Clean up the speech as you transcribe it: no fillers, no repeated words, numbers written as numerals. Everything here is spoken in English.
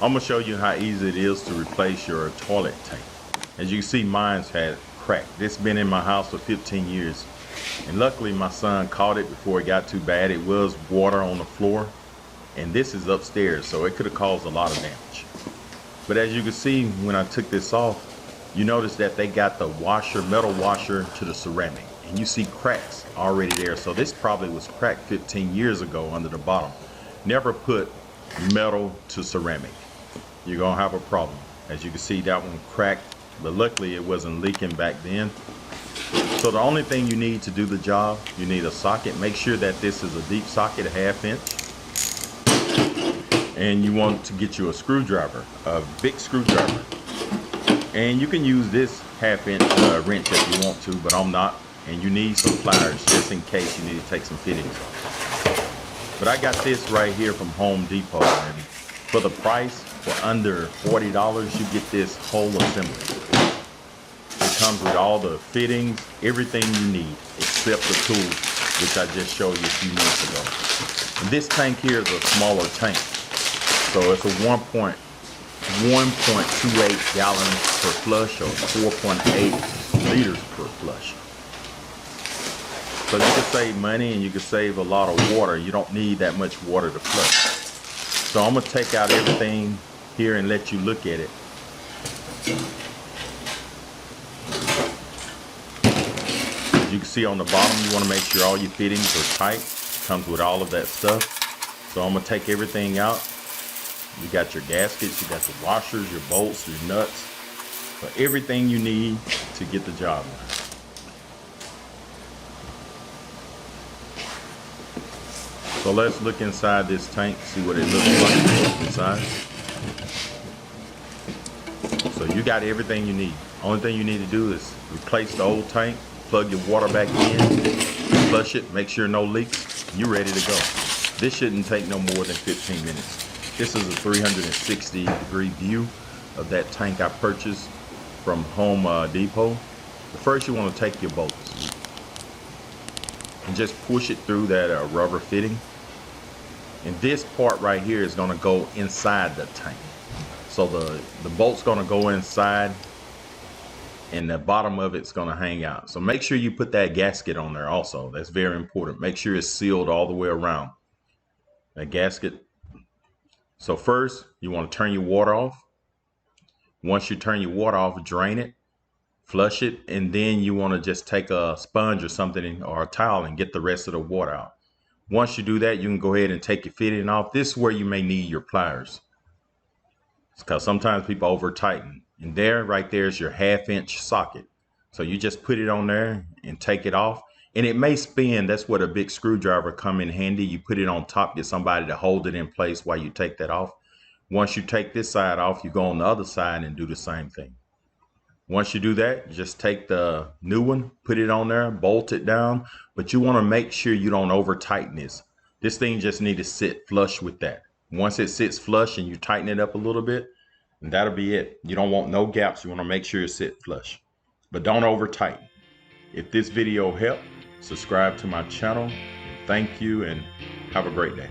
I'm gonna show you how easy it is to replace your toilet tank. As you can see, mine's had cracked. This been in my house for 15 years. And luckily my son caught it before it got too bad. It was water on the floor. And this is upstairs, so it could have caused a lot of damage. But as you can see, when I took this off, you notice that they got the washer, metal washer to the ceramic. And you see cracks already there. So this probably was cracked 15 years ago under the bottom. Never put metal to ceramic. You're gonna have a problem. As you can see, that one cracked, but luckily it wasn't leaking back then. So the only thing you need to do the job, you need a socket. Make sure that this is a deep socket, a 1/2 inch. And you want to get you a screwdriver, a big screwdriver. And you can use this 1/2 inch wrench if you want to, but I'm not. And you need some pliers just in case you need to take some fittings off. But I got this right here from Home Depot, and for the price, for under $40, you get this whole assembly. It comes with all the fittings, everything you need, except the tools, which I just showed you a few minutes ago. And this tank here is a smaller tank. So it's a 1.28 gallons per flush, or 4.8 liters per flush. So you can save money and you can save a lot of water. You don't need that much water to flush. So I'm gonna take out everything here and let you look at it. As you can see on the bottom, you wanna make sure all your fittings are tight. Comes with all of that stuff. So I'm gonna take everything out. You got your gaskets, you got your washers, your bolts, your nuts, but everything you need to get the job done. So let's look inside this tank, see what it looks like inside. So you got everything you need. Only thing you need to do is replace the old tank, plug your water back in, flush it, make sure no leaks, you're ready to go. This shouldn't take no more than 15 minutes. This is a 360-degree view of that tank I purchased from Home Depot. But first you want to take your bolts and just push it through that rubber fitting. And this part right here is going to go inside the tank. So the bolt's going to go inside and the bottom of it's going to hang out. So make sure you put that gasket on there also. That's very important. Make sure it's sealed all the way around. That gasket. So first you want to turn your water off. Once you turn your water off, drain it, flush it, and then you want to just take a sponge or something or a towel and get the rest of the water out. Once you do that, you can go ahead and take your fitting off. This is where you may need your pliers, because sometimes people over tighten. And there, right there is your 1/2 inch socket. So you just put it on there and take it off. And it may spin. That's where the big screwdriver come in handy. You put it on top, get somebody to hold it in place while you take that off. Once you take this side off, you go on the other side and do the same thing. Once you do that, just take the new one, put it on there, bolt it down, but you want to make sure you don't over tighten this. This thing just needs to sit flush with that. Once it sits flush and you tighten it up a little bit, and that'll be it. You don't want no gaps. You want to make sure it sit flush, but don't over tighten. If this video helped, subscribe to my channel. Thank you and have a great day.